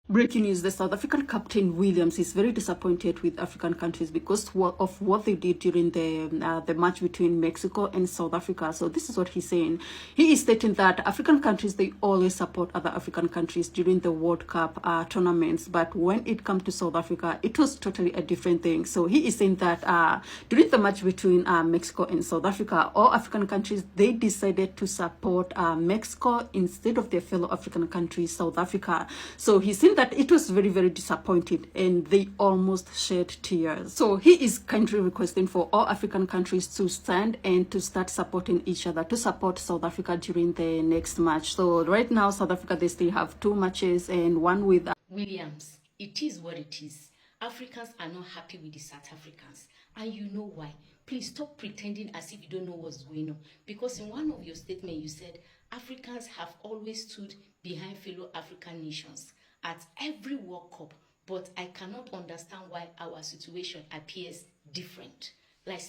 Breaking news, the South African captain Williams is very disappointed with African countries because of what they did during the match between Mexico and South Africa. So this is what he's saying. He is stating that African countries, they always support other African countries during the World Cup tournaments. But when it comes to South Africa, it was totally a different thing. So he is saying that during the match between Mexico and South Africa, all African countries, they decided to support Mexico instead of their fellow African country, South Africa. So he's saying that it was very, very disappointed and they almost shed tears. So he is kindly requesting for all African countries to stand and to start supporting each other, to support South Africa during the next match. So right now, South Africa, they still have 2 matches and one with Williams. It is what it is. Africans are not happy with the South Africans. And you know why. Please stop pretending as if you don't know what's going on. Because in one of your statements, you said Africans have always stood behind fellow African nations at every World Cup, but I cannot understand why our situation appears different. Like,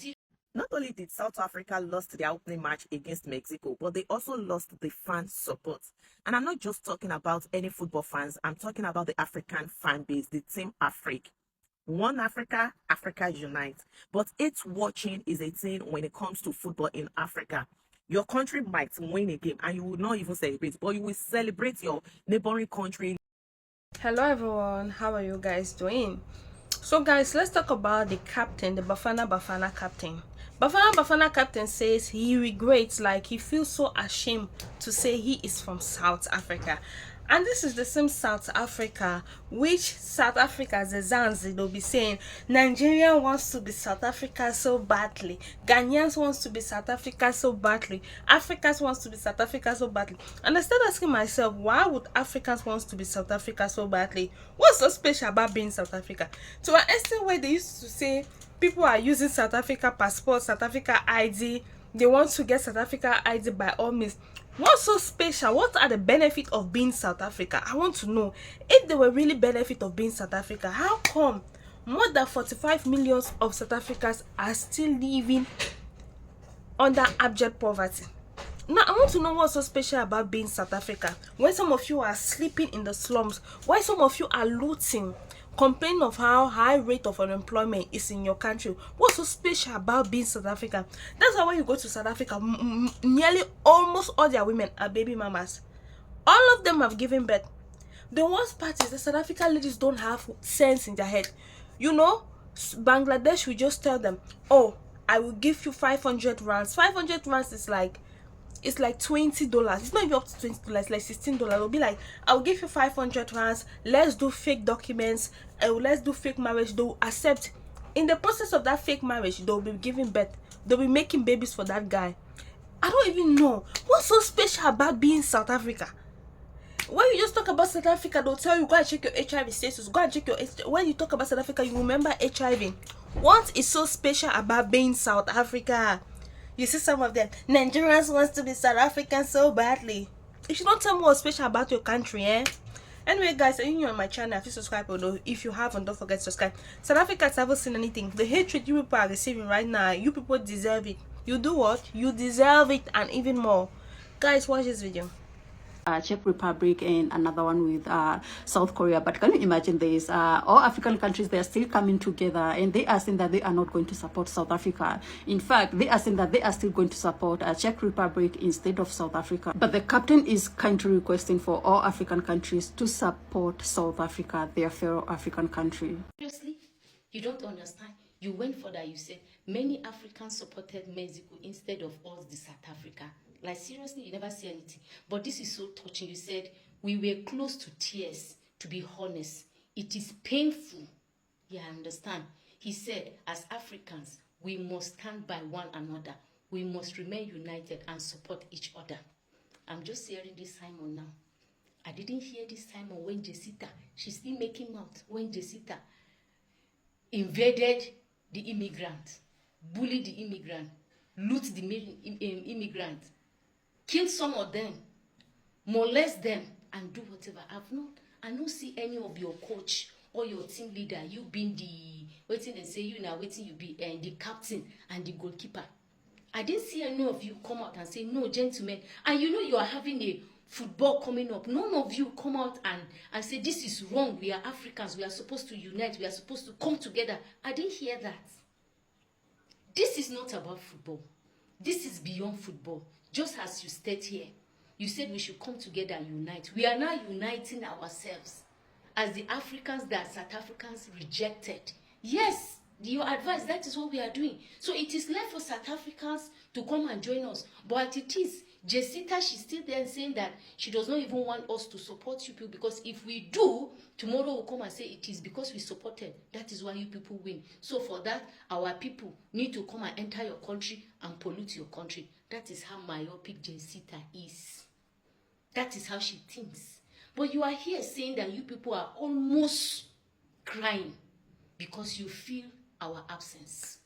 not only did South Africa lost their opening match against Mexico, but they also lost the fan support. And I'm not just talking about any football fans, I'm talking about the African fan base, the Team Afrique. One Africa, Africa unite. But it's watching is a thing when it comes to football in Africa. Your country might win a game and you will not even celebrate, but you will celebrate your neighboring country. Hello everyone, how are you guys doing? So guys, let's talk about the captain, the Bafana captain. Bafana captain says he regrets, like he feels so ashamed to say he is from South Africa. And this is the same South Africa which South Africa's Zanzi, they'll be saying Nigeria wants to be South Africa so badly, Ghanaians wants to be South Africa so badly, Africans wants to be South Africa so badly. And I started asking myself, why would Africans want to be South Africa so badly? What's so special about being South Africa? To an extent where they used to say people are using South Africa passport, South Africa ID, they want to get South Africa ID by all means. What's so special? What are the benefits of being South Africa? I want to know. If there were really benefits of being South Africa, how come more than 45 million of South Africans are still living under abject poverty? Now, I want to know what's so special about being South Africa. When some of you are sleeping in the slums, why some of you are looting, complaining of how high rate of unemployment is in your country. What's so special about being South Africa? That's why when you go to South Africa, nearly almost all their women are baby mamas. All of them have given birth. The worst part is the South African ladies don't have sense in their head. You know, Bangladesh will just tell them, oh, I will give you 500 rands. 500 rands is like, it's like $20. It's not even up to $20, it's like $16. It'll be like, I'll give you 500 rands, let's do fake documents, let's do fake marriage. They'll accept. In the process of that fake marriage, they'll be giving birth, they'll be making babies for that guy. I don't even know what's so special about being South Africa. When you just talk about South Africa, they'll tell you, go and check your HIV status, go and check your, when you talk about South Africa, you remember HIV. What is so special about being South Africa? You see some of them, Nigerians wants to be South African so badly. You should not tell me what's special about your country, eh? Anyway, guys, if you're on my channel, if you subscribe, although if you haven't, don't forget to subscribe. South Africans haven't seen anything. The hatred you people are receiving right now, you people deserve it. You do what? You deserve it and even more. Guys, watch this video. Czech Republic and another one with South Korea. But can you imagine this? All African countries, they are still coming together and they are saying that they are not going to support South Africa. In fact, they are saying that they are still going to support Czech Republic instead of South Africa. But the captain is kindly requesting for all African countries to support South Africa, their fellow African country. Seriously? You don't understand? You went for that. You said many Africans supported Mexico instead of us, the South Africa. Like, seriously, you never see anything. But this is so touching. You said we were close to tears, to be honest. It is painful. Yeah, I understand. He said, as Africans, we must stand by one another. We must remain united and support each other. I'm just hearing this Simon now. I didn't hear this Simon when Jessita, she's still making mouth when Jessita invaded the immigrant, bullied the immigrant, loot the immigrant, kill some of them, molest them, and do whatever. I don't see any of your coach or your team leader, you being the, waiting and say you now, waiting you be the captain and the goalkeeper. I didn't see any of you come out and say, no, gentlemen. And you know you are having a football coming up, none of you come out and say this is wrong. We are Africans. We are supposed to unite. We are supposed to come together. I didn't hear that. This is not about football. This is beyond football. Just as you stayed here, you said we should come together and unite. We are now uniting ourselves as the Africans that South Africans rejected. Yes, your advice, that is what we are doing. So it is left for South Africans to come and join us. But it is, Jessita, she's still there saying that she does not even want us to support you people, because if we do, tomorrow we'll come and say it is because we supported. That is why you people win. So for that, our people need to come and enter your country and pollute your country. That is how myopic Jessita is. That is how she thinks. But you are here saying that you people are almost crying because you feel our absence.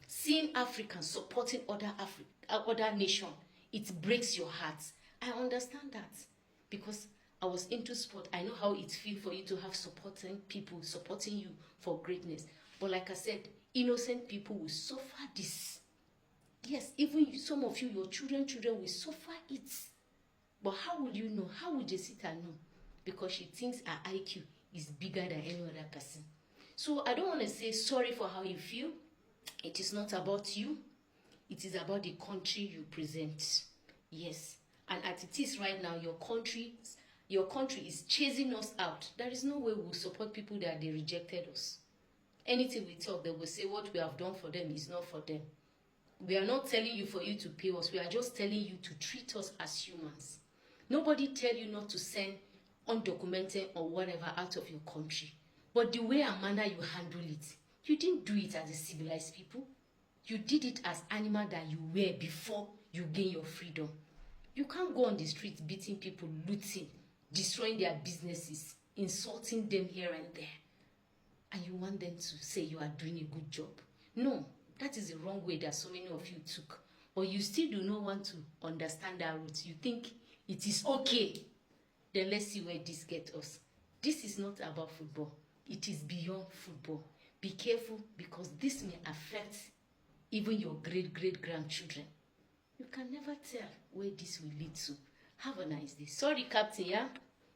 Seeing Africans supporting other nation, it breaks your heart. I understand that because I was into sport. I know how it feels for you to have supporting people supporting you for greatness. But like I said, innocent people will suffer this. Yes, even you, some of you, your children will suffer it. But how will you know? How will Jessita know? Because she thinks her IQ is bigger than any other person. So I don't want to say sorry for how you feel. It is not about you. It is about the country you present. Yes. And as it is right now, your country is chasing us out. There is no way we'll support people that they rejected us. Anything we talk, they will say what we have done for them is not for them. We are not telling you for you to pay us. We are just telling you to treat us as humans. Nobody tell you not to send undocumented or whatever out of your country. But the way and manner you handle it, you didn't do it as a civilized people. You did it as animal that you were before you gain your freedom. You can't go on the streets beating people, looting, destroying their businesses, insulting them here and there. And you want them to say you are doing a good job. No, that is the wrong way that so many of you took. But you still do not want to understand that route. You think it is okay. Then let's see where this gets us. This is not about football. It is beyond football. Be careful, because this may affect even your great-great-grandchildren. You can never tell where this will lead to. Have a nice day. Sorry, Captain, yeah?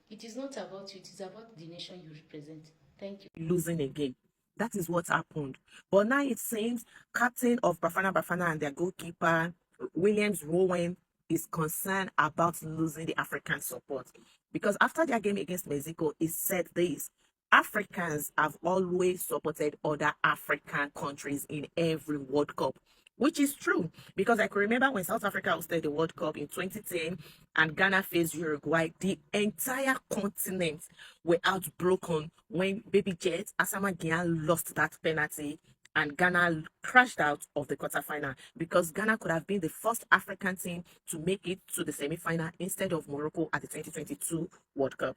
It is not about you. It is about the nation you represent. Thank you. Losing again. That is what happened. But now it seems captain of Bafana Bafana and their goalkeeper, Williams Rowan, is concerned about losing the African support. Because after their game against Mexico, he said this: Africans have always supported other African countries in every World Cup. Which is true, because I can remember when South Africa hosted the World Cup in 2010 and Ghana faced Uruguay, the entire continent were outbroken when Baby Jet Asama Gyan lost that penalty and Ghana crashed out of the quarterfinal, because Ghana could have been the first African team to make it to the semi-final instead of Morocco at the 2022 World Cup.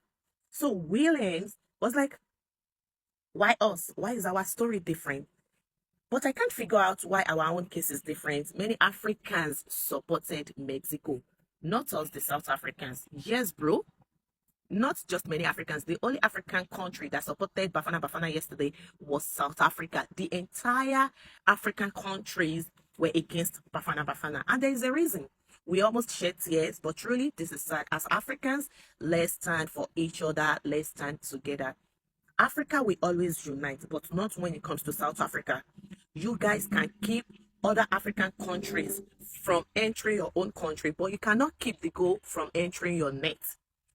So Williams was like, why us? Why is our story different? But I can't figure out why our own case is different. Many Africans supported Mexico, not us, the South Africans. Yes, bro. Not just many Africans. The only African country that supported Bafana Bafana yesterday was South Africa. The entire African countries were against Bafana Bafana. And there is a reason. We almost shed tears, but truly, this is sad. As Africans, let's stand for each other. Let's stand together. Africa will always unite, but not when it comes to South Africa. You guys can keep other African countries from entering your own country, but you cannot keep the goal from entering your net.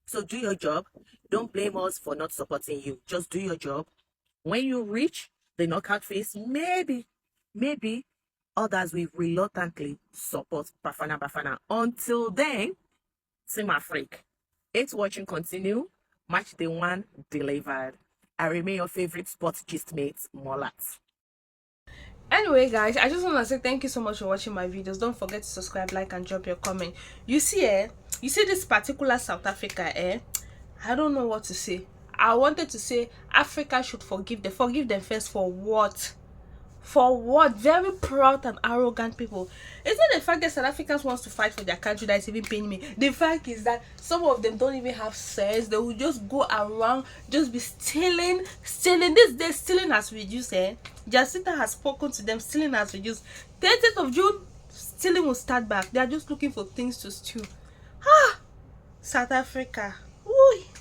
So do your job. Don't blame us for not supporting you. Just do your job. When you reach the knockout phase, maybe others will reluctantly support Bafana Bafana. Until then, Team Africa. It's watching continue. Match day 1 delivered. I remain your favorite sports gist mate, Molat. Anyway, guys, I just want to say thank you so much for watching my videos. Don't forget to subscribe, like, and drop your comment. You see this particular South Africa, I don't know what to say. I wanted to say Africa should forgive them. Forgive them first for what? For what? Very proud and arrogant people. It's not the fact that South Africans wants to fight for their country that is even paying me. The fact is that some of them don't even have sense. They will just go around, just be stealing. This day, stealing has reduced. Jacinta has spoken to them. Stealing has reduced. 30th of June, stealing will start back. They are just looking for things to steal. South Africa. Ooh.